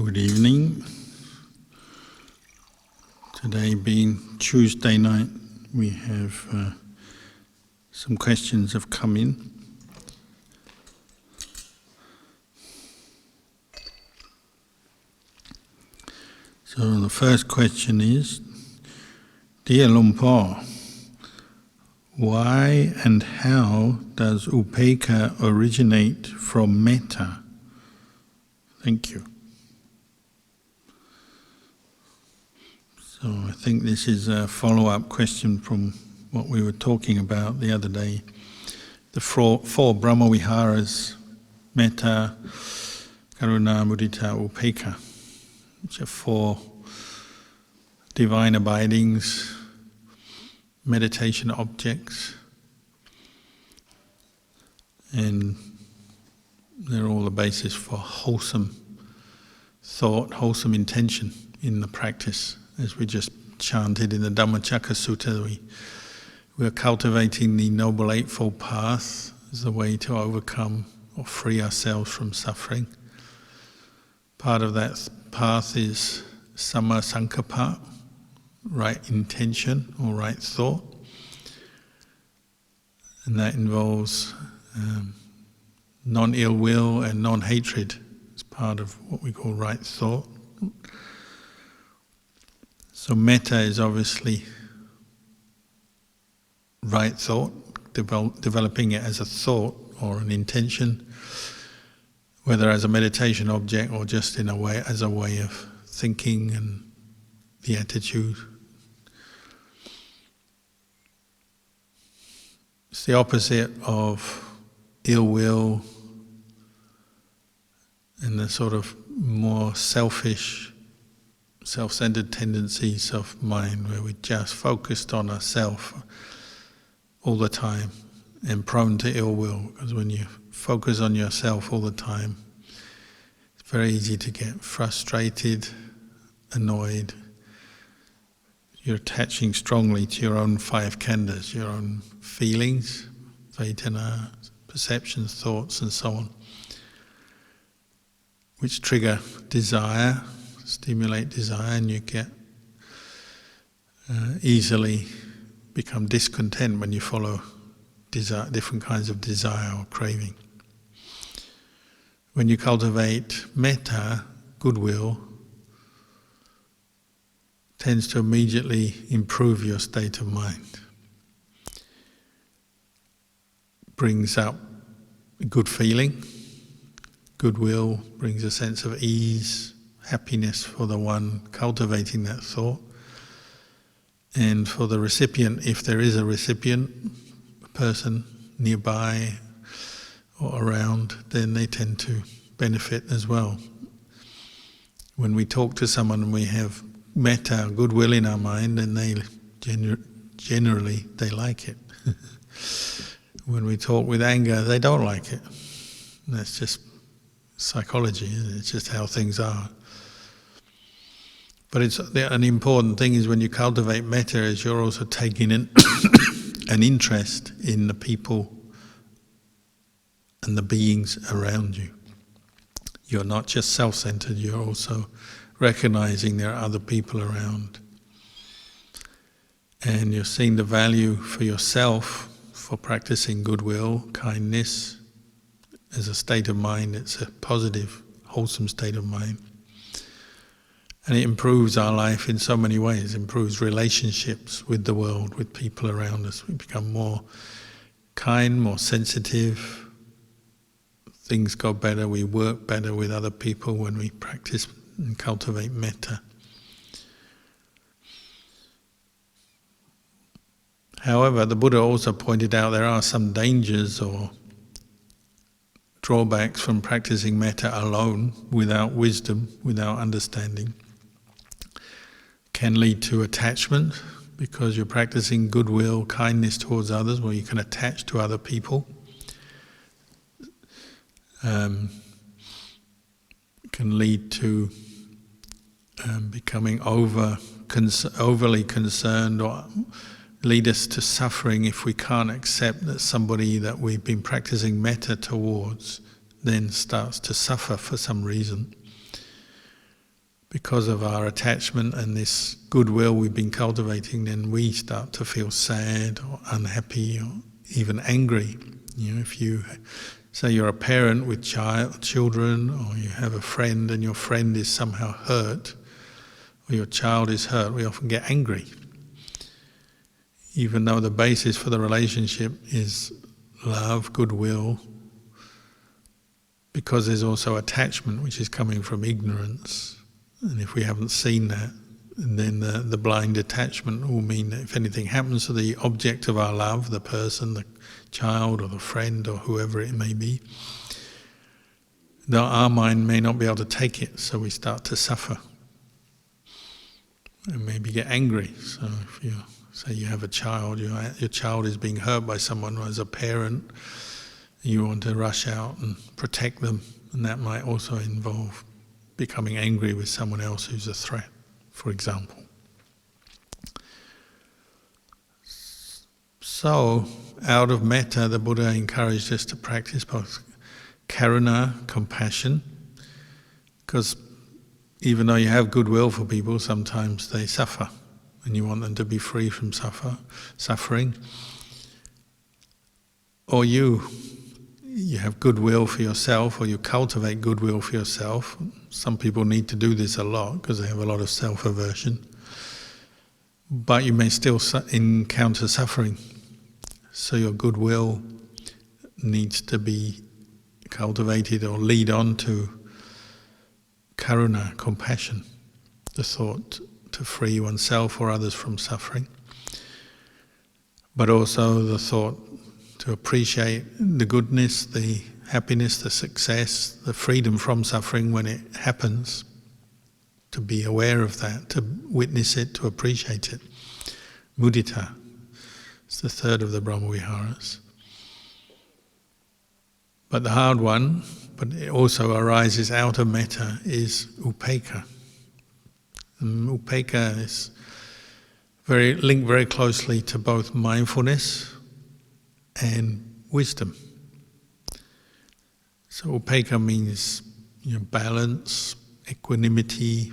Good evening. Today being Tuesday night, we have some questions have come in. So the first question is, Dear Luang Por, why and how does upekkha originate from metta? Thank you. So I think this is a follow-up question from what we were talking about the other day. The four Brahma Viharas, metta, karuna, mudita, upekkha, which are four divine abidings, meditation objects, and they're all the basis for wholesome thought, wholesome intention in the practice. As we just chanted in the Dhamma Sutta, we are cultivating the Noble Eightfold Path as the way to overcome or free ourselves from suffering. Part of that path is samma sankappa, right intention or right thought. And that involves non-ill will and non-hatred as part of what we call right thought. So metta is obviously right thought, developing it as a thought or an intention, whether as a meditation object or just in a way as a way of thinking and the attitude. It's the opposite of ill will and the sort of more selfish, self-centered tendencies of mind where we're just focused on ourselves all the time and prone to ill will, because when you focus on yourself all the time, it's very easy to get frustrated, annoyed. You're attaching strongly to your own five khandhas, your own feelings, vedana, perceptions, thoughts and so on, which trigger desire, stimulate desire, and you get easily become discontent when you follow desire, different kinds of desire or craving. When you cultivate metta, goodwill, tends to immediately improve your state of mind. Brings up a good feeling. Goodwill brings a sense of ease, happiness for the one cultivating that thought, and for the recipient, if there is a recipient, a person nearby or around, then they tend to benefit as well. When we talk to someone and we have metta, goodwill in our mind, then they generally they like it. When we talk with anger, they don't like it. That's just psychology, it's just how things are. But an important thing is when you cultivate metta is you're also taking an interest in the people and the beings around you. You're not just self-centered, you're also recognizing there are other people around. And you're seeing the value for yourself for practicing goodwill, kindness. As a state of mind, it's a positive, wholesome state of mind. And it improves our life in so many ways. It improves relationships with the world, with people around us. We become more kind, more sensitive. Things go better, we work better with other people when we practice and cultivate metta. However, the Buddha also pointed out there are some dangers or drawbacks from practicing metta alone, without wisdom, without understanding. Can lead to attachment, because you're practicing goodwill, kindness towards others, where you can attach to other people. Can lead to becoming overly concerned, or lead us to suffering if we can't accept that somebody that we've been practicing metta towards then starts to suffer for some reason. because of our attachment and this goodwill we've been cultivating, then we start to feel sad or unhappy or even angry. If you say you're a parent with children, or you have a friend and your friend is somehow hurt, or your child is hurt, we often get angry. Even though the basis for the relationship is love, goodwill, because there's also attachment which is coming from ignorance. And if we haven't seen that, then the blind attachment will mean that if anything happens to the object of our love, the person, the child or the friend or whoever it may be, our mind may not be able to take it, so we start to suffer and maybe get angry. So if you say you have a child, your child is being hurt by someone, as a parent, you want to rush out and protect them, and that might also involve becoming angry with someone else who's a threat, for example. So, out of metta, the Buddha encouraged us to practice both karuna, compassion, because even though you have goodwill for people, sometimes they suffer, and you want them to be free from suffering. Or you have goodwill for yourself, or you cultivate goodwill for yourself. Some people need to do this a lot because they have a lot of self-aversion. But you may still encounter suffering. So your goodwill needs to be cultivated or lead on to karuna, compassion, the thought to free oneself or others from suffering. But also the thought to appreciate the goodness, the happiness, the success, the freedom from suffering when it happens, to be aware of that, to witness it, to appreciate it. Mudita, it's the third of the Brahmaviharas. But the hard one, but it also arises out of metta, is upekkha. And upekkha is linked very closely to both mindfulness and wisdom. So upekkha means balance, equanimity,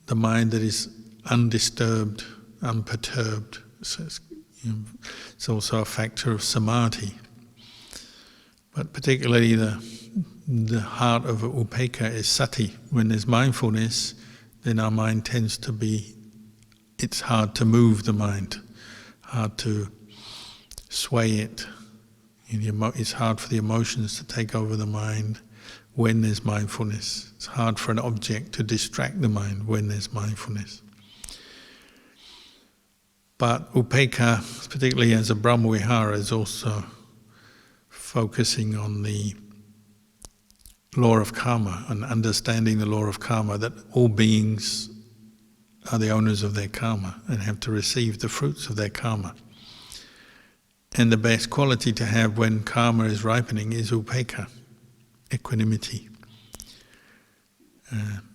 the mind that is undisturbed, unperturbed. So it's also a factor of samadhi. But particularly the heart of upekkha is sati. When there's mindfulness, then our mind tends to be, it's hard to move the mind, hard to sway it. It's hard for the emotions to take over the mind when there's mindfulness. It's hard for an object to distract the mind when there's mindfulness. But upekkha, particularly as a Brahmavihara, is also focusing on the law of karma and understanding the law of karma, that all beings are the owners of their karma and have to receive the fruits of their karma. And the best quality to have when karma is ripening is upekkha, equanimity.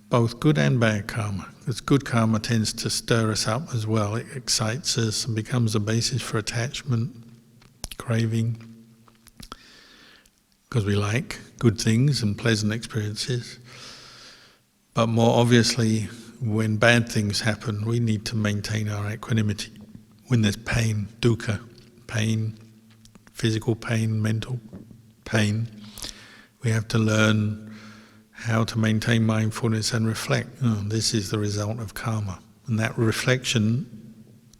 Both good and bad karma, because good karma tends to stir us up as well. It excites us and becomes a basis for attachment, craving, because we like good things and pleasant experiences. But more obviously, when bad things happen, we need to maintain our equanimity. When there's pain, dukkha, pain, physical pain, mental pain, we have to learn how to maintain mindfulness and reflect. This is the result of karma. And that reflection,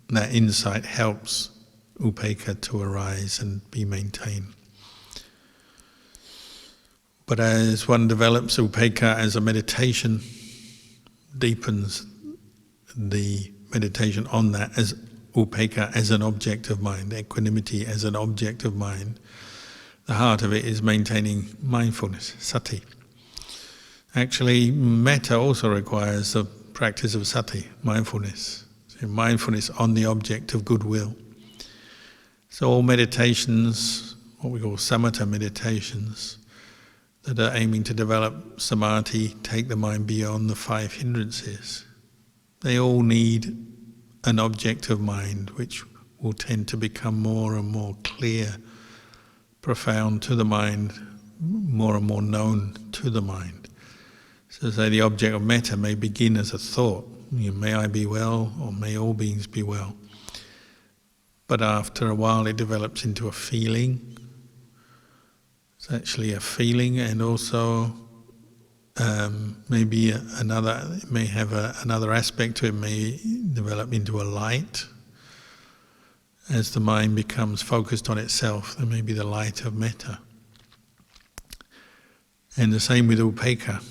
that insight helps upekkha to arise and be maintained. But as one develops upekkha as a meditation, deepens the meditation on that as upekkha as an object of mind, equanimity as an object of mind, the heart of it is maintaining mindfulness, sati. Actually, metta also requires the practice of sati, mindfulness. So mindfulness on the object of goodwill. So all meditations, what we call samatha meditations, that are aiming to develop samadhi, take the mind beyond the 5 hindrances, they all need an object of mind which will tend to become more and more clear, profound to the mind, more and more known to the mind. So say the object of metta may begin as a thought, may I be well, or may all beings be well. But after a while it develops into a feeling. It's actually a feeling, and also maybe it may have another aspect to it, may develop into a light. As the mind becomes focused on itself, there may be the light of metta. And the same with upekkha.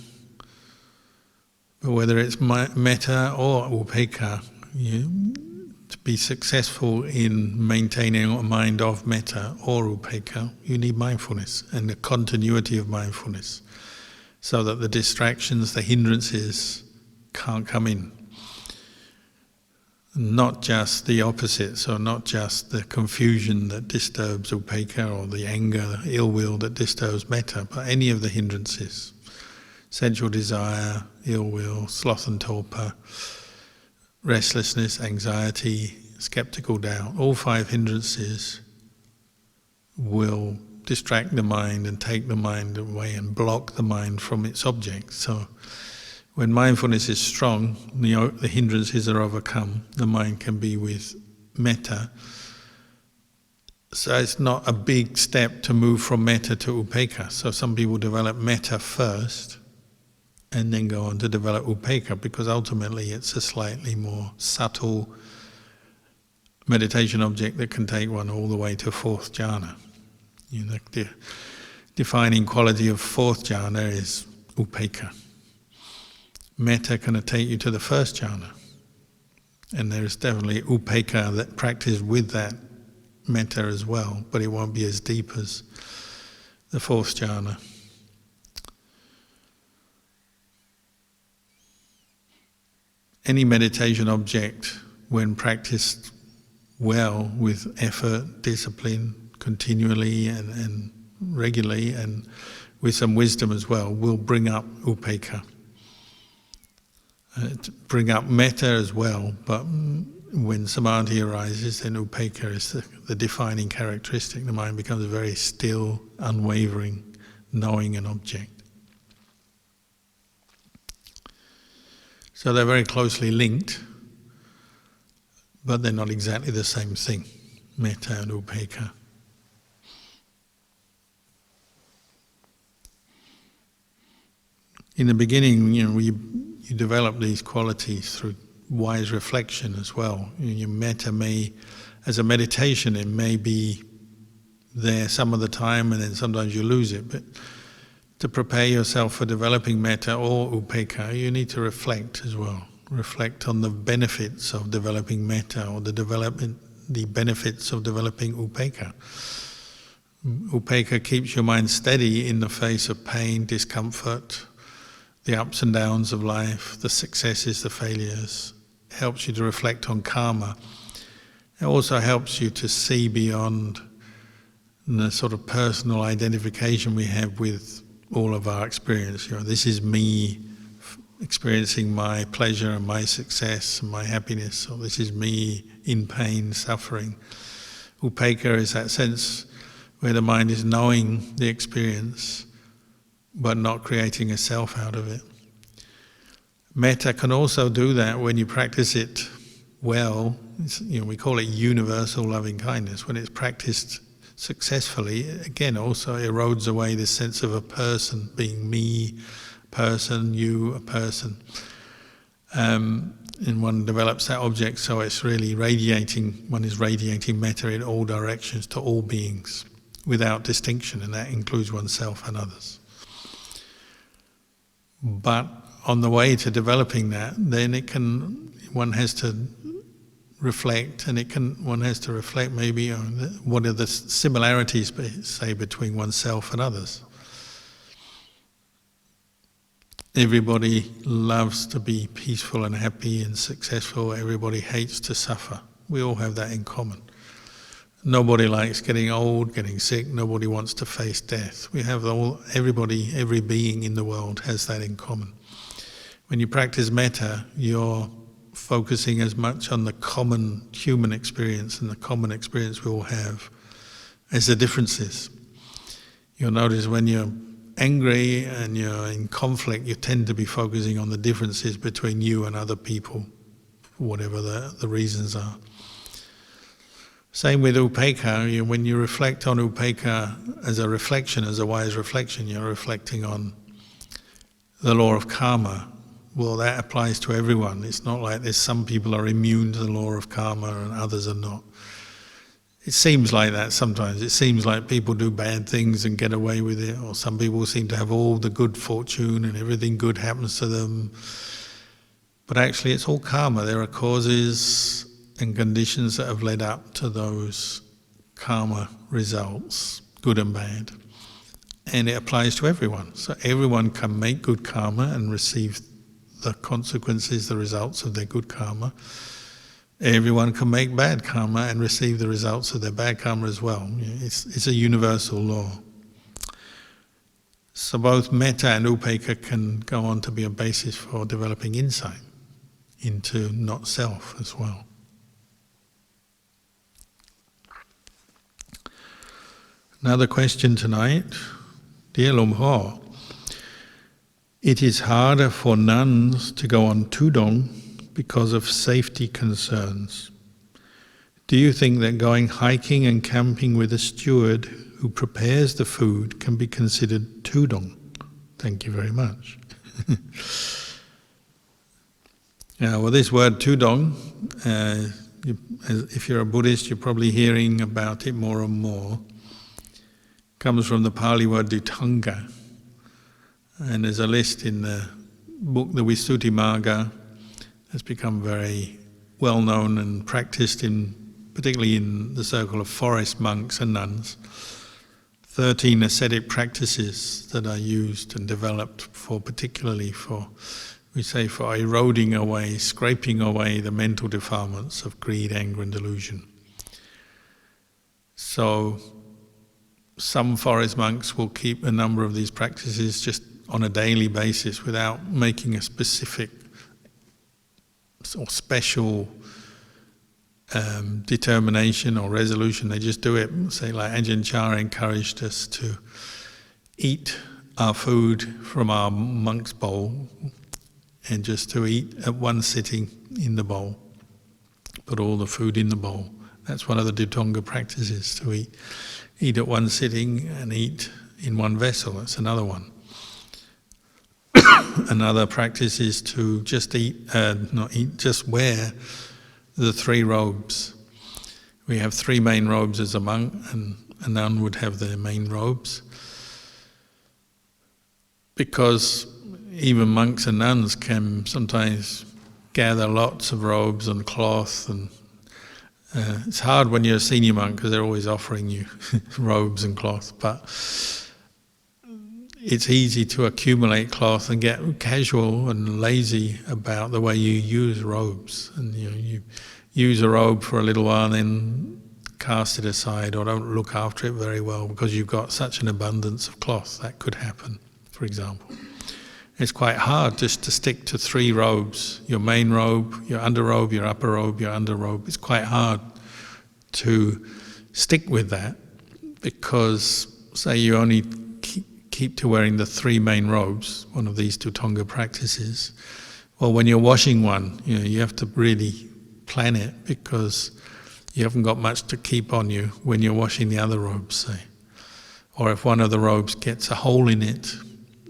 But whether it's metta or upekkha, to be successful in maintaining a mind of metta or upekkha, you need mindfulness and the continuity of mindfulness, so that the distractions, the hindrances, can't come in. Not just the opposite, so not just the confusion that disturbs upekkha, or the anger, the ill will that disturbs metta, but any of the hindrances. Sensual desire, ill will, sloth and torpor, restlessness, anxiety, skeptical doubt, all 5 hindrances will distract the mind and take the mind away and block the mind from its object. So when mindfulness is strong, the hindrances are overcome, the mind can be with metta. So it's not a big step to move from metta to upekkha. So some people develop metta first and then go on to develop upekkha, because ultimately it's a slightly more subtle meditation object that can take one all the way to 4th jhana. The defining quality of 4th jhana is upekkha. Metta can take you to the 1st jhana, and there is definitely upekkha that practiced with that metta as well, but it won't be as deep as the 4th jhana. Any meditation object, when practiced well with effort, discipline, continually and regularly, and with some wisdom as well, will bring up upekkha. Bring up metta as well, but when samadhi arises, then upekkha is the defining characteristic. The mind becomes very still, unwavering, knowing an object. So they're very closely linked, but they're not exactly the same thing, metta and upekkha. In the beginning, you develop these qualities through wise reflection as well. Your metta may, as a meditation, it may be there some of the time, and then sometimes you lose it. But to prepare yourself for developing metta or upekkha, you need to reflect as well. Reflect on the benefits of developing metta, or the benefits of developing upekkha. Upekkha keeps your mind steady in the face of pain, discomfort, the ups and downs of life, the successes, the failures. It helps you to reflect on karma. It also helps you to see beyond the sort of personal identification we have with all of our experience. This is me experiencing my pleasure and my success and my happiness, or this is me in pain, suffering. Upekkha is that sense where the mind is knowing the experience but not creating a self out of it. Metta can also do that when you practice it well. We call it universal loving kindness. When it's practiced successfully, again, also erodes away this sense of a person being me, person, you, a person. And one develops that object, so it's really one is radiating metta in all directions to all beings without distinction, and that includes oneself and others. But on the way to developing that, then one has to reflect, and one has to reflect maybe on what are the similarities, say, between oneself and others. Everybody loves to be peaceful and happy and successful. Everybody hates to suffer. We all have that in common. Nobody likes getting old, getting sick. Nobody wants to face death. Every being in the world has that in common. When you practice metta, you're focusing as much on the common human experience and the common experience we all have as the differences. You'll notice when you're angry and you're in conflict, you tend to be focusing on the differences between you and other people, whatever the reasons are. Same with upekkha. When you reflect on upekkha as a reflection, as a wise reflection, you're reflecting on the law of karma. Well, that applies to everyone. It's not like there's some people are immune to the law of karma and others are not. It seems like that sometimes. It seems like people do bad things and get away with it, or some people seem to have all the good fortune and everything good happens to them. But actually it's all karma. There are causes and conditions that have led up to those karma results, good and bad. And it applies to everyone. So everyone can make good karma and receive the consequences, the results of their good karma. Everyone can make bad karma and receive the results of their bad karma as well. It's a universal law. So both metta and upekkha can go on to be a basis for developing insight into not self as well. Another question tonight. Dear Luang Por, it is harder for nuns to go on Tudong because of safety concerns. Do you think that going hiking and camping with a steward who prepares the food can be considered Tudong? Thank you very much. Well, this word Tudong, if you're a Buddhist, you're probably hearing about it more and more. Comes from the Pali word Dhutanga. And there's a list in the book, the Visuddhimagga, has become very well known and practiced particularly in the circle of forest monks and nuns. 13 ascetic practices that are used and developed particularly for eroding away, scraping away the mental defilements of greed, anger and delusion. So some forest monks will keep a number of these practices just on a daily basis without making a specific or special determination or resolution. They just do it. Say like Ajahn Chah encouraged us to eat our food from our monk's bowl and just to eat at one sitting in the bowl. Put all the food in the bowl. That's one of the Dhutanga practices, to eat at one sitting and eat in one vessel. That's another one. Another practice is to just just wear the 3 robes. We have 3 main robes as a monk, and a nun would have their main robes. Because even monks and nuns can sometimes gather lots of robes and cloth, and it's hard when you're a senior monk because they're always offering you robes and cloth, but it's easy to accumulate cloth and get casual and lazy about the way you use robes. And you use a robe for a little while and then cast it aside or don't look after it very well because you've got such an abundance of cloth. That could happen, for example. It's quite hard just to stick to 3 robes, your main robe, your underrobe, your upper robe, your underrobe. It's quite hard to stick with that because, say, you only keep to wearing the 3 main robes, one of these Dhutanga practices. Well, when you're washing one, you have to really plan it because you haven't got much to keep on you when you're washing the other robes, say. Or if one of the robes gets a hole in it,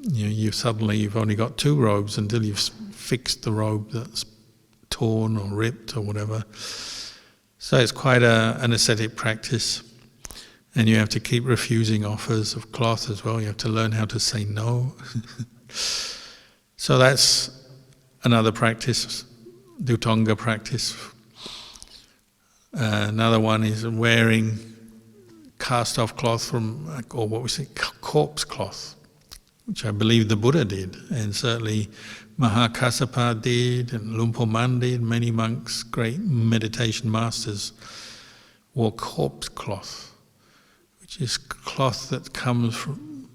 you've only got 2 robes until you've fixed the robe that's torn or ripped or whatever. So it's quite an ascetic practice. And you have to keep refusing offers of cloth as well. You have to learn how to say no. So that's another practice, Dhutanga practice. Another one is wearing cast-off cloth or what we say, corpse cloth, which I believe the Buddha did, and certainly Mahakassapa did, and Luang Por Man did. Many monks, great meditation masters, wore corpse cloth, which is cloth that comes from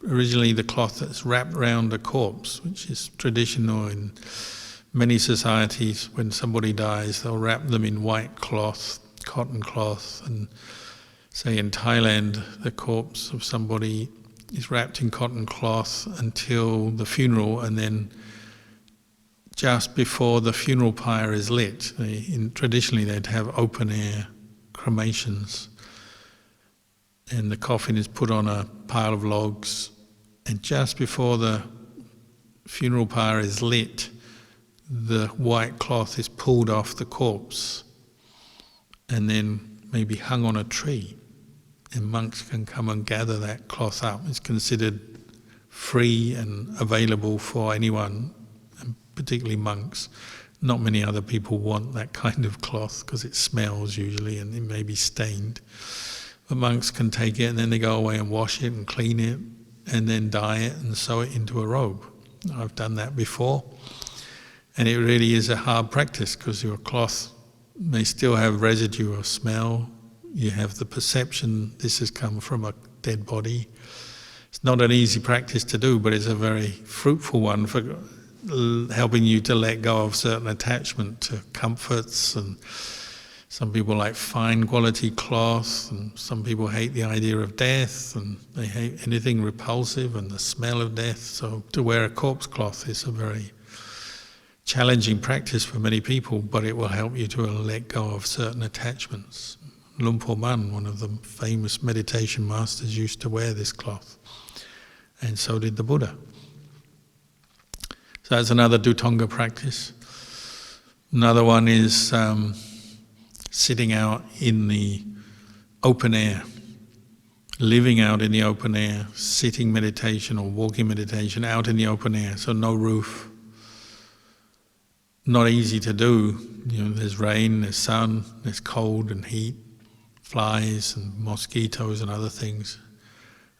originally the cloth that's wrapped around a corpse, which is traditional in many societies. When somebody dies, they'll wrap them in white cloth, cotton cloth, and say in Thailand, the corpse of somebody is wrapped in cotton cloth until the funeral, and then just before the funeral pyre is lit, traditionally they'd have open air cremations, and the coffin is put on a pile of logs, and just before the funeral pyre is lit, the white cloth is pulled off the corpse and then maybe hung on a tree, and monks can come and gather that cloth up. It's considered free and available for anyone, and particularly monks. Not many other people want that kind of cloth because it smells usually and it may be stained. But monks can take it and then they go away and wash it and clean it and then dye it and sew it into a robe. I've done that before. And it really is a hard practice because your cloth may still have residue of smell. You have the perception this has come from a dead body. It's not an easy practice to do, but it's a very fruitful one for helping you to let go of certain attachment to comforts. And some people like fine quality cloth, and some people hate the idea of death, and they hate anything repulsive and the smell of death. So to wear a corpse cloth is a very challenging practice for many people, but it will help you to let go of certain attachments. Lumpur Man, one of the famous meditation masters, used to wear this cloth, and so did the Buddha. So that's another Dhutanga practice. Another one is sitting out in the open air, living out in the open air, sitting meditation or walking meditation out in the open air, so no roof. Not easy to do. There's rain, there's sun, there's cold and heat, flies and mosquitoes and other things.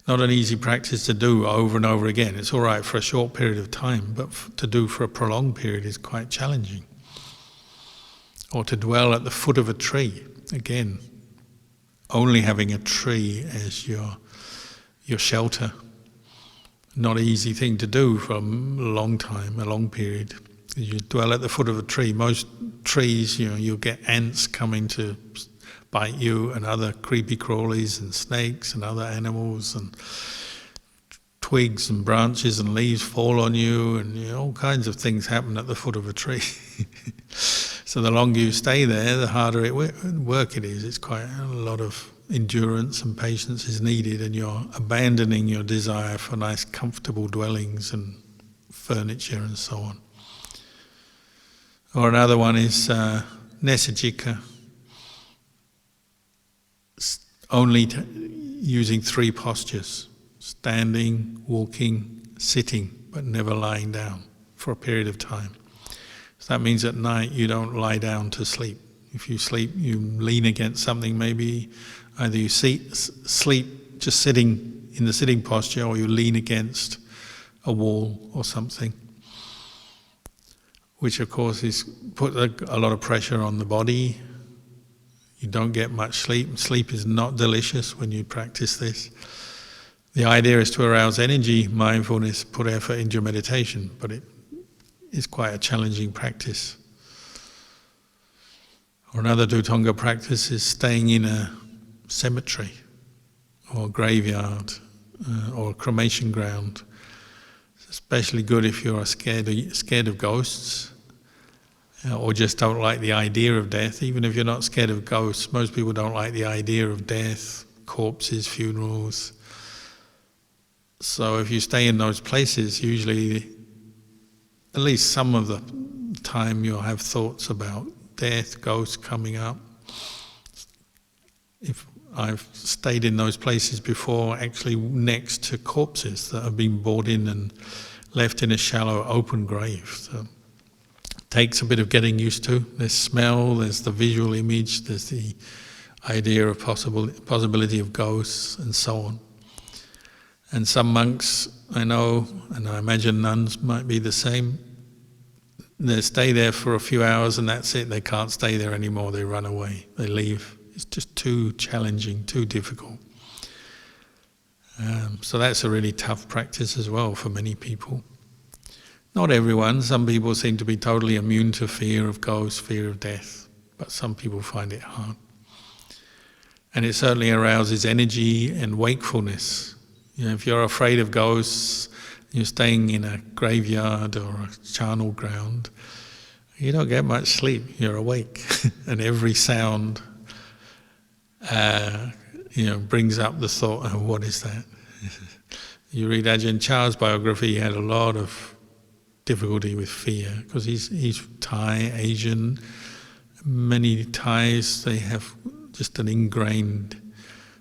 Not an easy practice to do over and over again. It's all right for a short period of time, but to do for a prolonged period is quite challenging. Or to dwell at the foot of a tree, again, only having a tree as your shelter. Not an easy thing to do for a long time, a long period. You dwell at the foot of a tree. Most trees, you'll get ants coming to bite you, and other creepy crawlies and snakes and other animals, and twigs and branches and leaves fall on you, and all kinds of things happen at the foot of a tree. So the longer you stay there, the harder work it is. It's quite a lot of endurance and patience is needed, and you're abandoning your desire for nice comfortable dwellings and furniture and so on. Or another one is Nesajika, only using 3 postures: standing, walking, sitting, but never lying down for a period of time. So that means at night you don't lie down to sleep. If you sleep, you lean against something. Maybe either you sleep just sitting in the sitting posture, or you lean against a wall or something, which of course is put a lot of pressure on the body. You don't get much sleep. Sleep is not delicious when you practice this. The idea is to arouse energy, mindfulness, put effort into your meditation, but it is quite a challenging practice. Or another Dhutanga practice is staying in a cemetery or a graveyard or a cremation ground. It's especially good if you're scared of ghosts, or just don't like the idea of death. Even if you're not scared of ghosts, most people don't like the idea of death, corpses, funerals. So if you stay in those places, usually at least some of the time you'll have thoughts about death, ghosts coming up. If I've stayed in those places before, actually next to corpses that have been brought in and left in a shallow open grave. So takes a bit of getting used to. There's smell, there's the visual image, there's the idea of possibility of ghosts and so on. And some monks I know, and I imagine nuns might be the same, they stay there for a few hours and that's it. They can't stay there anymore, they run away, they leave. It's just too challenging, too difficult. So that's a really tough practice as well for many people. Not everyone. Some people seem to be totally immune to fear of ghosts, fear of death, but some people find it hard. And it certainly arouses energy and wakefulness. You know, if you're afraid of ghosts, you're staying in a graveyard or a charnel ground, you don't get much sleep. You're awake, and every sound, brings up the thought, "Oh, what is that?" You read Ajahn Chah's biography; he had a lot of difficulty with fear because he's Thai, Asian. Many Thais, they have just an ingrained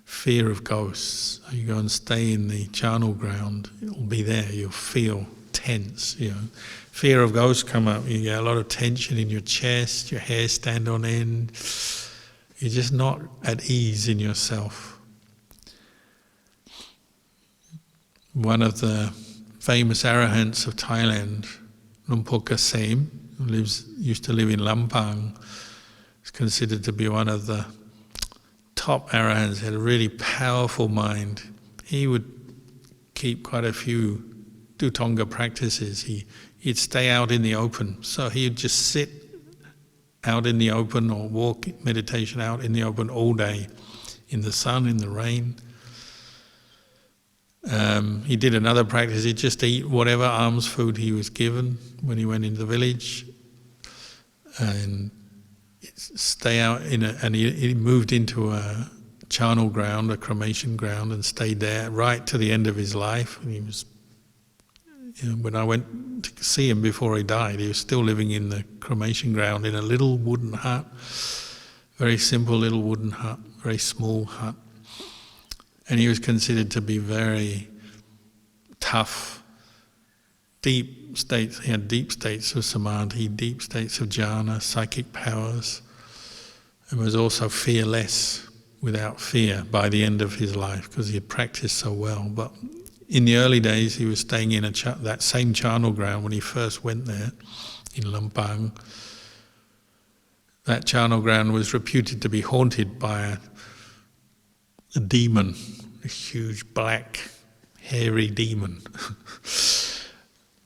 fear of ghosts. You go and stay in the charnel ground, it'll be there. You'll feel tense. Fear of ghosts come up. You get a lot of tension in your chest. Your hair stand on end. You're just not at ease in yourself. One of the famous arahants of Thailand, Lumpur Kasem, who used to live in Lampang, is considered to be one of the top arahants. He had a really powerful mind. He would keep quite a few Dhutanga practices. He'd stay out in the open, so he'd just sit out in the open or walk meditation out in the open all day, in the sun, in the rain. He did another practice. He'd just eat whatever alms food he was given when he went into the village, and stay out and he moved into a charnel ground, a cremation ground, and stayed there right to the end of his life. And he was, when I went to see him before he died, he was still living in the cremation ground in a little wooden hut, very simple little wooden hut, very small hut. And he was considered to be very tough, deep states. He had deep states of samadhi, deep states of jhana, psychic powers, and was also fearless, without fear, by the end of his life, because he had practiced so well. But in the early days, he was staying in that same charnel ground when he first went there, in Lampang. That charnel ground was reputed to be haunted by a demon, a huge black, hairy demon.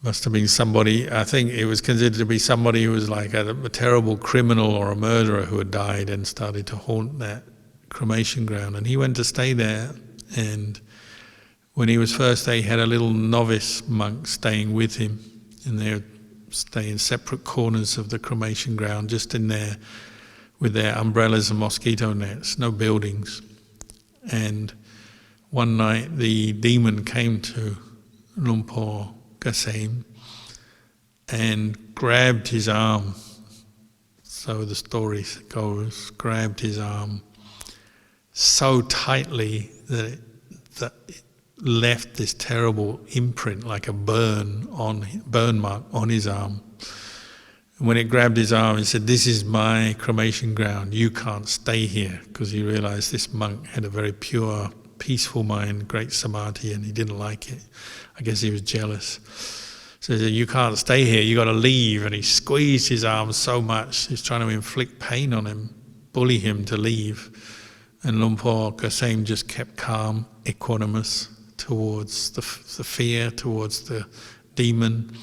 Must have been somebody, I think it was considered to be somebody who was like a terrible criminal or a murderer who had died and started to haunt that cremation ground. And he went to stay there, and when he was first there, he had a little novice monk staying with him, and they would stay in separate corners of the cremation ground, just in there with their umbrellas and mosquito nets, no buildings. And one night the demon came to Lumpur Kasem and grabbed his arm, so the story goes, grabbed his arm so tightly that it left this terrible imprint, like a burn mark on his arm. And when it grabbed his arm, he said, "This is my cremation ground, you can't stay here," because he realized this monk had a very pure, peaceful mind, great samadhi, and he didn't like it. I guess he was jealous. So he said, "You can't stay here, you got to leave." And he squeezed his arm so much, he's trying to inflict pain on him, bully him to leave. And Lumpur Kasem just kept calm, equanimous towards the fear, towards the demon.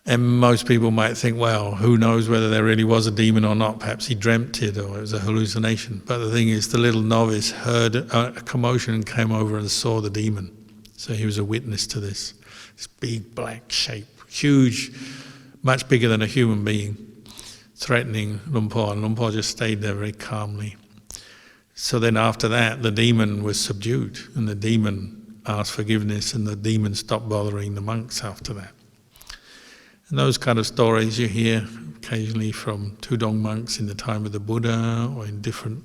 And most people might think, well, who knows whether there really was a demon or not? Perhaps he dreamt it or it was a hallucination. But the thing is, the little novice heard a commotion and came over and saw the demon. So he was a witness to this big black shape, huge, much bigger than a human being, threatening Lumpur. And Lumpur just stayed there very calmly. So then after that, the demon was subdued, and the demon asked forgiveness, and the demon stopped bothering the monks after that. And those kind of stories you hear occasionally from Tudong monks in the time of the Buddha, or in different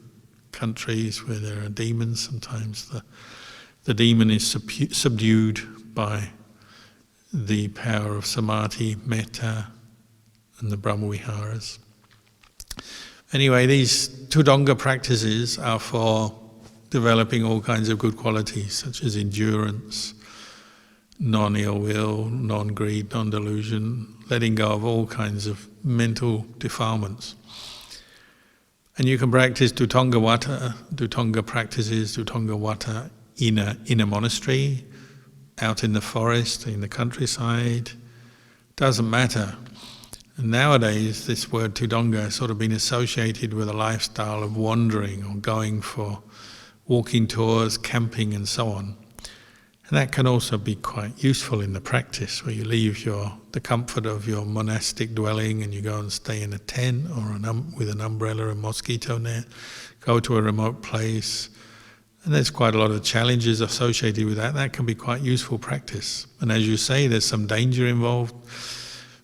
countries where there are demons. Sometimes the demon is subdued by the power of samadhi, metta, and the Brahmaviharas. Anyway, these Dhutanga practices are for developing all kinds of good qualities, such as endurance, non-ill will, non-greed, non-delusion, letting go of all kinds of mental defilements. And you can practice Dhutanga Vata, Dhutanga practices, Dhutanga Vata in a monastery, out in the forest, in the countryside. Doesn't matter. And nowadays, this word Dhutanga has sort of been associated with a lifestyle of wandering or going for walking tours, camping and so on. And that can also be quite useful in the practice, where you leave the comfort of your monastic dwelling and you go and stay in a tent or with an umbrella and mosquito net, go to a remote place. And there's quite a lot of challenges associated with that. That can be quite useful practice. And as you say, there's some danger involved.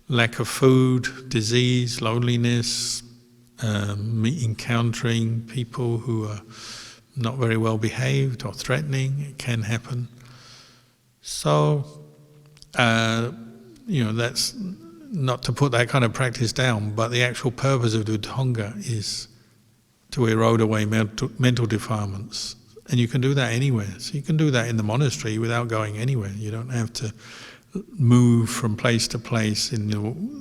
Lack of food, disease, loneliness, encountering people who are not very well behaved or threatening. It can happen. So, that's not to put that kind of practice down, but the actual purpose of Dhutanga is to erode away mental defilements. And you can do that anywhere. So you can do that in the monastery without going anywhere. You don't have to move from place to place in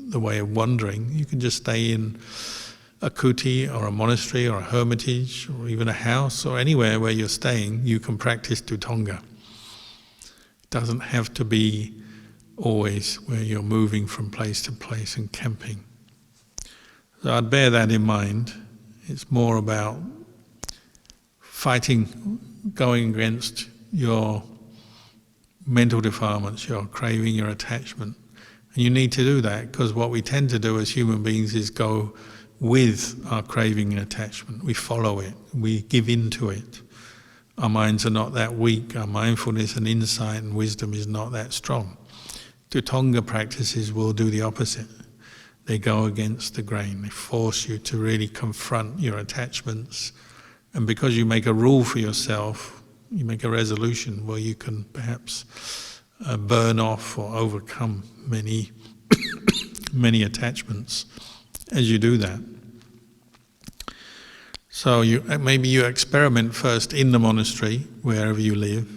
the way of wandering. You can just stay in a kuti or a monastery or a hermitage or even a house or anywhere where you're staying. You can practice Dhutanga. It doesn't have to be always where you're moving from place to place and camping. So I'd bear that in mind. It's more about fighting, going against your mental defilements, your craving, your attachment. And you need to do that, because what we tend to do as human beings is go with our craving and attachment. We follow it, we give in to it. Our minds are not that weak, our mindfulness and insight and wisdom is not that strong. Dhutanga practices will do the opposite. They go against the grain, they force you to really confront your attachments. And because you make a rule for yourself, you make a resolution where you can perhaps burn off or overcome many, many attachments as you do that. So maybe you experiment first in the monastery, wherever you live,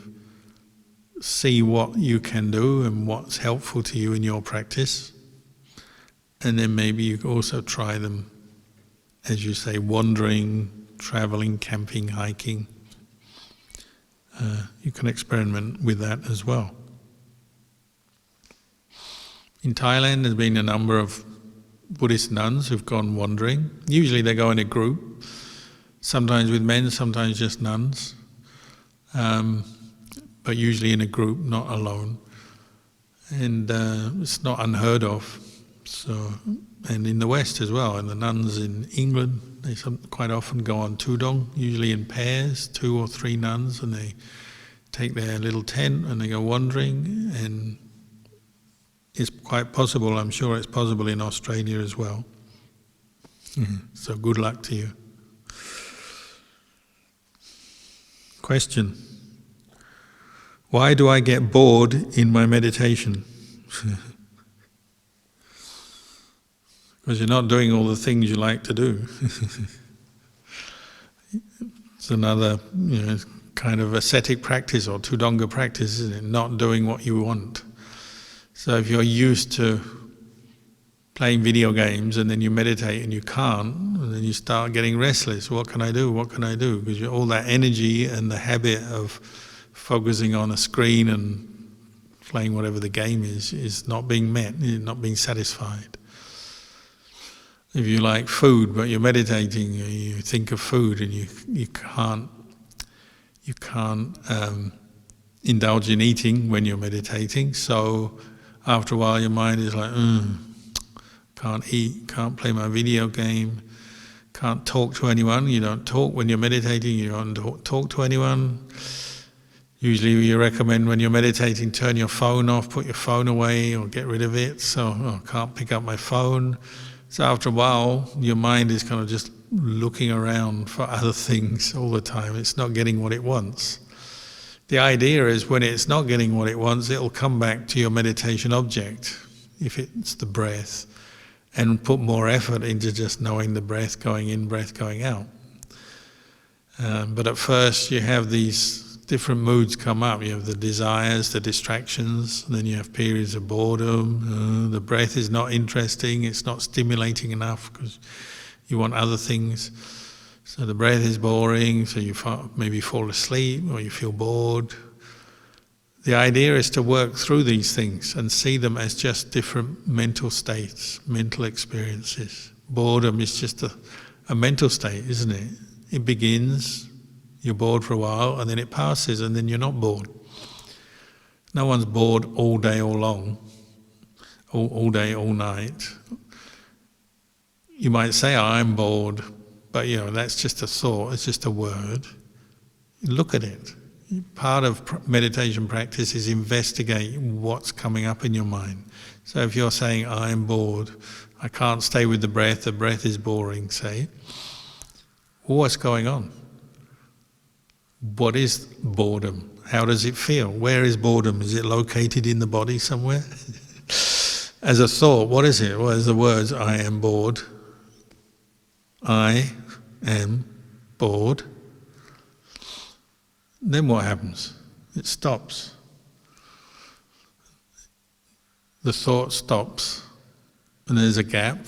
see what you can do and what's helpful to you in your practice, and then maybe you also try them, as you say, wandering, traveling, camping, hiking. You can experiment with that as well. In Thailand, there's been a number of Buddhist nuns who've gone wandering. Usually they go in a group, sometimes with men, sometimes just nuns, but usually in a group, not alone. And it's not unheard of. So, and in the West as well, and the nuns in England, they quite often go on tudong, usually in pairs, 2 or 3 nuns, and they take their little tent and they go wandering, and it's quite possible, I'm sure it's possible in Australia as well. So good luck to you. Question: why do I get bored in my meditation? Because you're not doing all the things you like to do. It's another kind of ascetic practice or Dhutanga practice, isn't it? Not doing what you want. So if you're used to playing video games and then you meditate and you can't, and then you start getting restless. What can I do? What can I do? Because all that energy and the habit of focusing on a screen and playing whatever the game is not being met, not being satisfied. If you like food but you're meditating, you think of food and you can't indulge in eating when you're meditating. So after a while your mind is like, can't eat, can't play my video game, can't talk to anyone. You don't talk when you're meditating, you don't talk to anyone. Usually you recommend when you're meditating, turn your phone off, put your phone away or get rid of it. So, can't pick up my phone. So after a while, your mind is kind of just looking around for other things all the time. It's not getting what it wants. The idea is when it's not getting what it wants, it'll come back to your meditation object, if it's the breath, and put more effort into just knowing the breath going in, breath going out. But at first you have these different moods come up. You have the desires, the distractions, and then you have periods of boredom. The breath is not interesting, it's not stimulating enough because you want other things. So the breath is boring, so you maybe fall asleep or you feel bored. The idea is to work through these things and see them as just different mental states, mental experiences. Boredom is just a mental state, isn't it? It begins You're bored for a while and then it passes and then you're not bored. No one's bored all day, all long, all day, all night. You might say, I'm bored, but that's just a thought, it's just a word. Look at it. Part of meditation practice is investigate what's coming up in your mind. So if you're saying, I'm bored, I can't stay with the breath is boring, say, well, what's going on? What is boredom? How does it feel? Where is boredom? Is it located in the body somewhere? As a thought, what is it? Well, as the words, I am bored. I am bored. Then what happens? It stops. The thought stops, and there's a gap,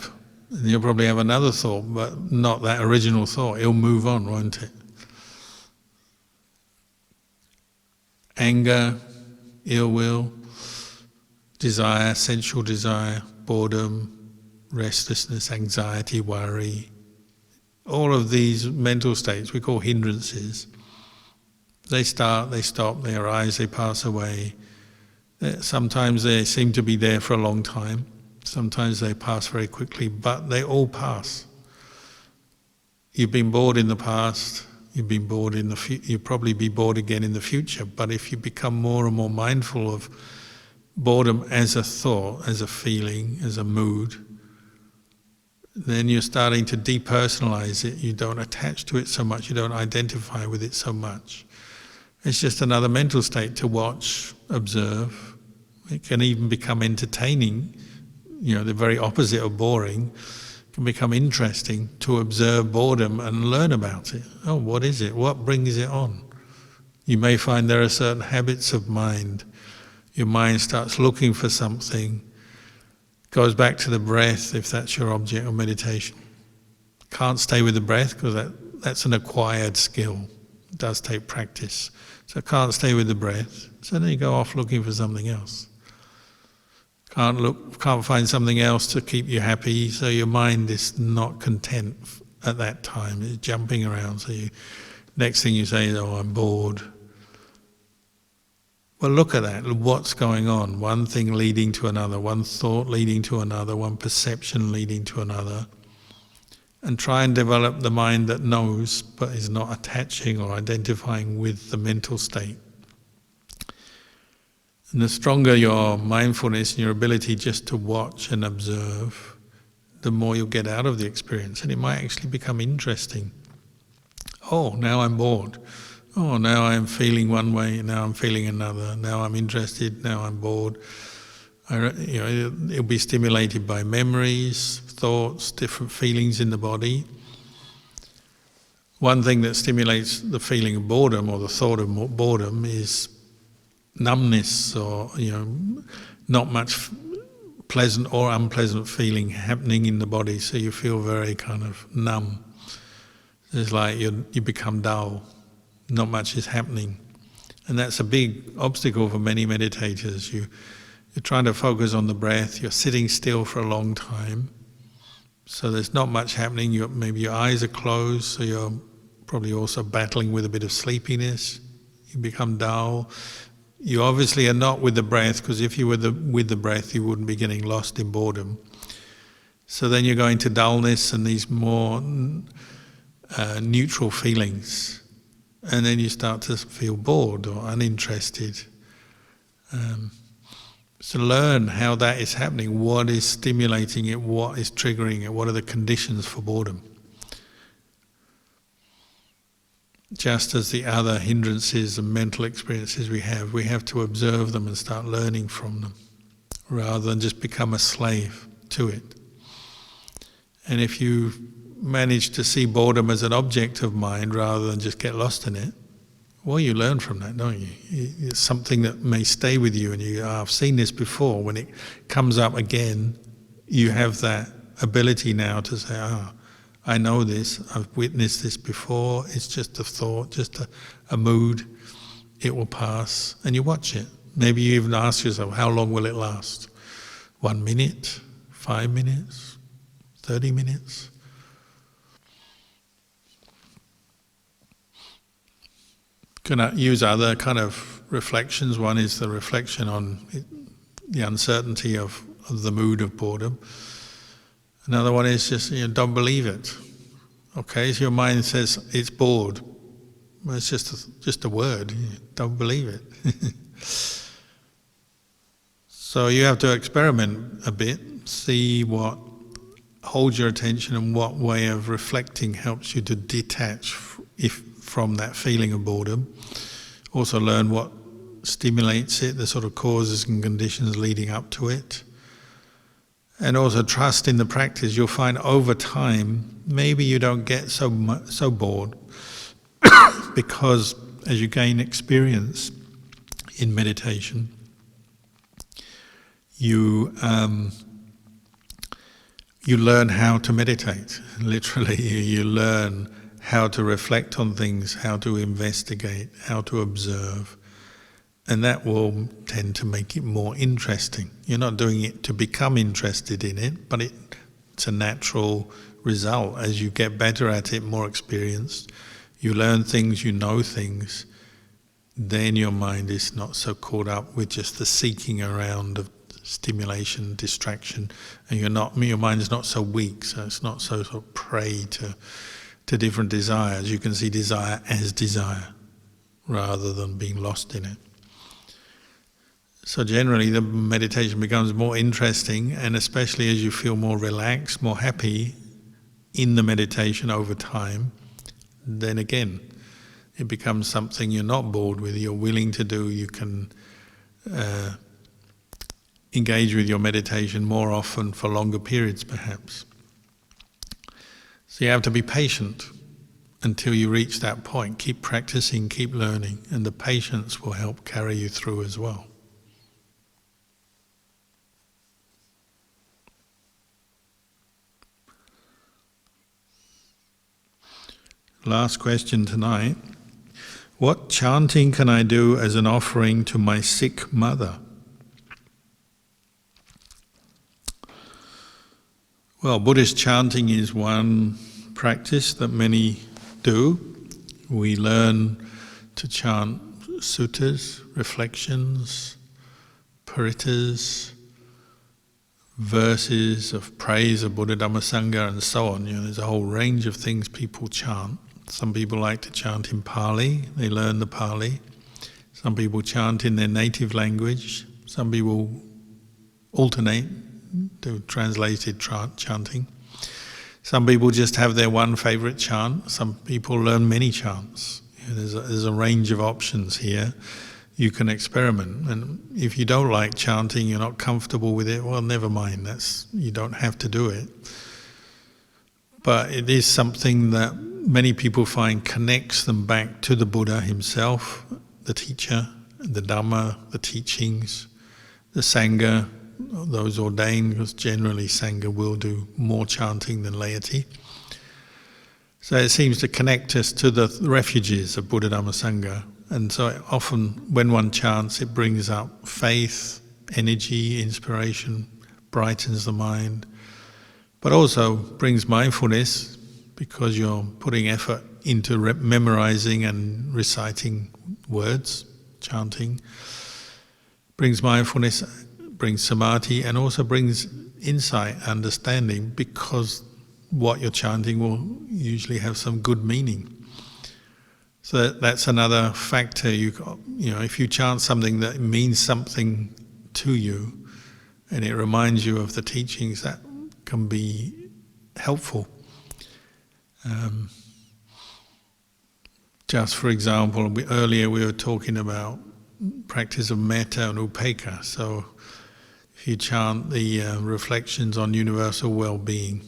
and you'll probably have another thought, but not that original thought. It'll move on, won't it? Anger, ill will, desire, sensual desire, boredom, restlessness, anxiety, worry, all of these mental states we call hindrances. They start, they stop, they arise, they pass away. Sometimes they seem to be there for a long time. Sometimes they pass very quickly, but they all pass. You've been bored in the past, you've been bored in the future, you'll probably be bored again in the future, but if you become more and more mindful of boredom as a thought, as a feeling, as a mood, then you're starting to depersonalize it. You don't attach to it so much, you don't identify with it so much. It's just another mental state to watch, observe. It can even become entertaining, the very opposite of boring. It can become interesting to observe boredom and learn about it. Oh, what is it? What brings it on? You may find there are certain habits of mind. Your mind starts looking for something, goes back to the breath if that's your object of meditation. Can't stay with the breath because that's an acquired skill. It does take practice. So can't stay with the breath, so then you go off looking for something else. Can't find something else to keep you happy, so your mind is not content at that time. It's jumping around, so next thing you say is, oh, I'm bored. Well, look at that, what's going on? One thing leading to another, one thought leading to another, one perception leading to another. And try and develop the mind that knows but is not attaching or identifying with the mental state. And the stronger your mindfulness and your ability just to watch and observe, the more you'll get out of the experience, and it might actually become interesting. Oh, now I'm bored. Oh, now I'm feeling one way, now I'm feeling another. Now I'm interested, now I'm bored. It'll be stimulated by memories, thoughts, different feelings in the body. One thing that stimulates the feeling of boredom or the thought of boredom is numbness, or not much pleasant or unpleasant feeling happening in the body, so you feel very kind of numb. It's like you become dull, not much is happening. And that's a big obstacle for many meditators. You're trying to focus on the breath, you're sitting still for a long time, so there's not much happening. Maybe your eyes are closed, so you're probably also battling with a bit of sleepiness. You become dull. You obviously are not with the breath, because if you were with the breath, you wouldn't be getting lost in boredom. So then you're going to dullness and these more neutral feelings. And then you start to feel bored or uninterested. So learn how that is happening, what is stimulating it, what is triggering it, what are the conditions for boredom. Just as the other hindrances and mental experiences we have to observe them and start learning from them, rather than just become a slave to it. And if you manage to see boredom as an object of mind rather than just get lost in it, well, you learn from that, don't you? It's something that may stay with you, and I've seen this before. When it comes up again, you have that ability now to say, I know this, I've witnessed this before, it's just a thought, just a mood, it will pass, and you watch it. Maybe you even ask yourself, how long will it last? 1 minute? 5 minutes? 30 minutes? Can I use other kind of reflections? One is the reflection on the uncertainty of the mood of boredom. Another one is just, don't believe it. Okay, so your mind says it's bored. Well, it's just a word. Don't believe it. So you have to experiment a bit, see what holds your attention and what way of reflecting helps you to detach from that feeling of boredom. Also learn what stimulates it, the sort of causes and conditions leading up to it. And also trust in the practice. You'll find over time, maybe you don't get so bored because as you gain experience in meditation, you learn how to meditate. Literally, you learn how to reflect on things, how to investigate, how to observe. And that will tend to make it more interesting. You're not doing it to become interested in it, but it's a natural result. As you get better at it, more experienced, you learn things, you know things, then your mind is not so caught up with just the seeking around of stimulation, distraction, and your mind is not so weak, so it's not so sort of prey to different desires. You can see desire as desire rather than being lost in it. So generally the meditation becomes more interesting, and especially as you feel more relaxed, more happy in the meditation over time, then again it becomes something you're not bored with, you're willing to do. You can engage with your meditation more often for longer periods perhaps. So you have to be patient until you reach that point. Keep practicing, keep learning, and the patience will help carry you through as well. Last question tonight. What chanting can I do as an offering to my sick mother? Well, Buddhist chanting is one practice that many do. We learn to chant suttas, reflections, parittas, verses of praise of Buddha, Dhamma, Sangha, and so on. There's a whole range of things people chant. Some people like to chant in Pali, they learn the Pali. Some people chant in their native language. Some people alternate, do translated chanting. Some people just have their one favourite chant. Some people learn many chants. There's a range of options here. You can experiment, and if you don't like chanting, you're not comfortable with it, well, never mind. You don't have to do it. But it is something that many people find connects them back to the Buddha himself, the teacher, the Dhamma, the teachings, the Sangha, those ordained, because generally Sangha will do more chanting than laity. So it seems to connect us to the refuges of Buddha, Dhamma, Sangha. And so often when one chants, it brings up faith, energy, inspiration, brightens the mind, but also brings mindfulness because you're putting effort into memorizing and reciting words, chanting. Brings mindfulness, brings samadhi, and also brings insight, understanding, because what you're chanting will usually have some good meaning. So that's another factor. If you chant something that means something to you, and it reminds you of the teachings, that can be helpful. Just for example, earlier we were talking about practice of metta and upekkha. So if you chant the reflections on universal well-being,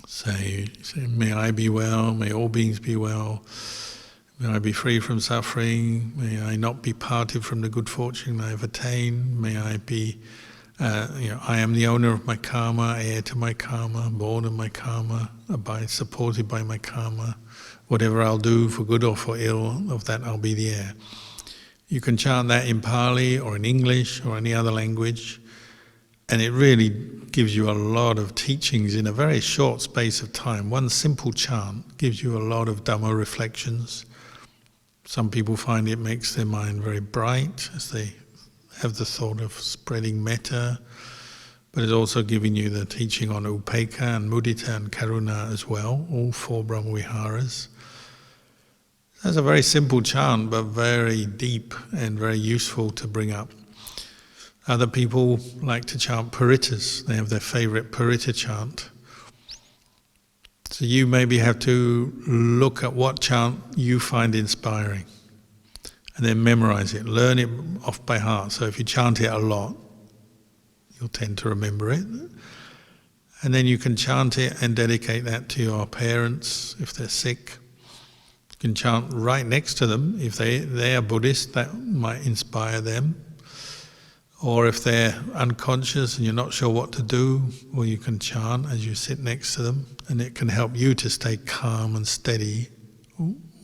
say, may I be well, may all beings be well, may I be free from suffering, may I not be parted from the good fortune I have attained, may I be, I am the owner of my karma, heir to my karma, born of my karma, abide supported by my karma, whatever I'll do for good or for ill, of that I'll be the heir. You can chant that in Pali or in English or any other language, and it really gives you a lot of teachings in a very short space of time. One simple chant gives you a lot of Dhamma reflections. Some people find it makes their mind very bright as they have the thought of spreading metta, but it's also giving you the teaching on upekkha and mudita and karuna as well, all 4 Brahmaviharas. That's a very simple chant, but very deep and very useful to bring up. Other people like to chant paritas. They have their favorite parita chant. So you maybe have to look at what chant you find inspiring and then memorize it, learn it off by heart. So if you chant it a lot, you'll tend to remember it. And then you can chant it and dedicate that to your parents if they're sick. You can chant right next to them. If they are Buddhist, that might inspire them. Or if they're unconscious and you're not sure what to do, well, you can chant as you sit next to them, and it can help you to stay calm and steady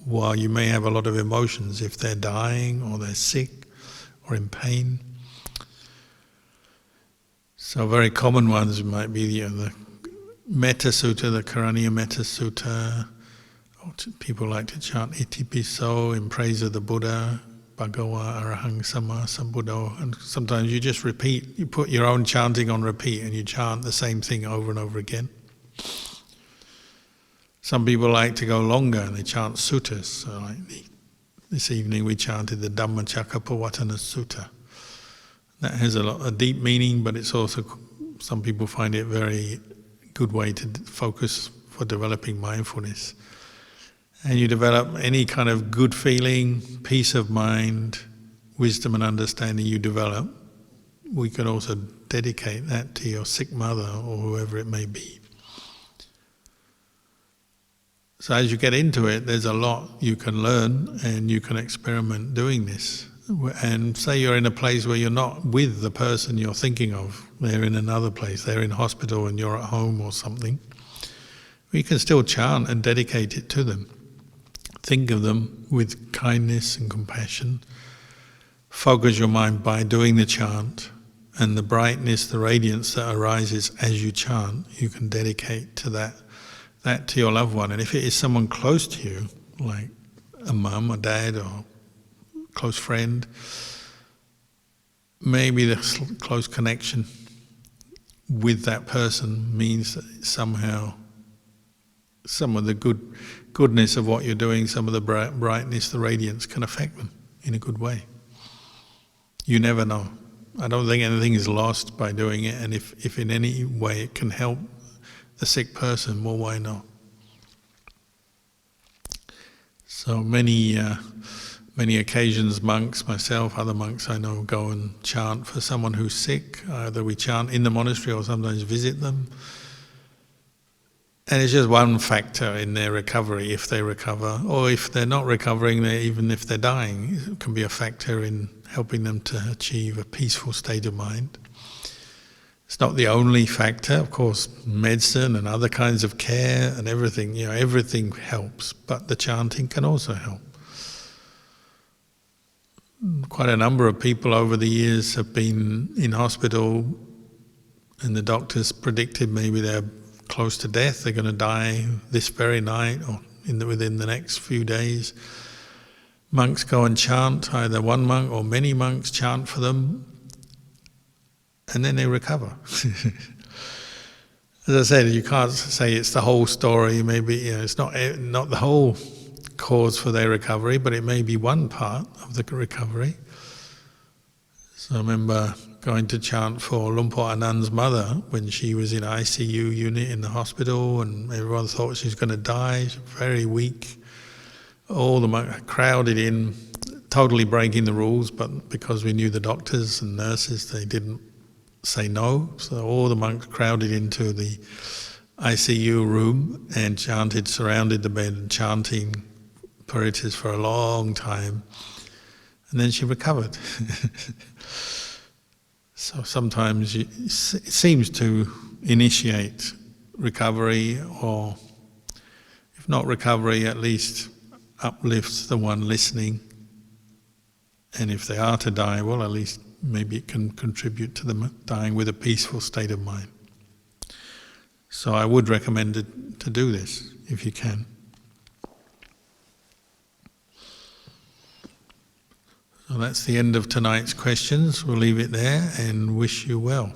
while you may have a lot of emotions if they're dying or they're sick or in pain. So very common ones might be the Metta Sutta, the Karaniya Metta Sutta. People like to chant Itipiso in praise of the Buddha, Bhagawa Arahang Sama Sambuddho, and sometimes you just repeat, you put your own chanting on repeat and you chant the same thing over and over again. Some people like to go longer and they chant suttas. So like this evening we chanted the Dhamma Chakkappawattana Sutta. That has a deep meaning, but it's also, some people find it a very good way to focus for developing mindfulness. And you develop any kind of good feeling, peace of mind, wisdom and understanding you develop, we can also dedicate that to your sick mother or whoever it may be. So as you get into it, there's a lot you can learn and you can experiment doing this. And say you're in a place where you're not with the person you're thinking of, they're in another place, they're in hospital and you're at home or something, you can still chant and dedicate it to them. Think of them with kindness and compassion. Focus your mind by doing the chant, and the brightness, the radiance that arises as you chant, you can dedicate to that to your loved one. And if it is someone close to you, like a mum, a dad, or close friend, maybe the close connection with that person means that somehow some of the goodness of what you're doing, some of the brightness, the radiance can affect them in a good way. You never know. I don't think anything is lost by doing it, and if in any way it can help the sick person, well, why not? So many occasions, monks, myself, other monks I know, go and chant for someone who's sick. Either we chant in the monastery or sometimes visit them. And it's just one factor in their recovery, if they recover, or if they're not recovering, even if they're dying, it can be a factor in helping them to achieve a peaceful state of mind. It's not the only factor, of course, medicine and other kinds of care and everything, everything helps, but the chanting can also help. Quite a number of people over the years have been in hospital and the doctors predicted maybe they're close to death, they're going to die this very night or within the next few days. Monks go and chant, either one monk or many monks chant for them, and then they recover. As I said, you can't say it's the whole story, maybe it's not the whole cause for their recovery, but it may be one part of the recovery. So I remember going to chant for Lumpur Anand's mother when she was in an ICU unit in the hospital, and everyone thought she was going to die. She was very weak. All the monks crowded in, totally breaking the rules, but because we knew the doctors and nurses, they didn't say no. So all the monks crowded into the ICU room and chanted, surrounded the bed and chanting paritas for a long time. And then she recovered. So sometimes it seems to initiate recovery, or if not recovery, at least uplifts the one listening. And if they are to die, well, at least maybe it can contribute to them dying with a peaceful state of mind. So I would recommend to do this if you can. So that's the end of tonight's questions. We'll leave it there and wish you well.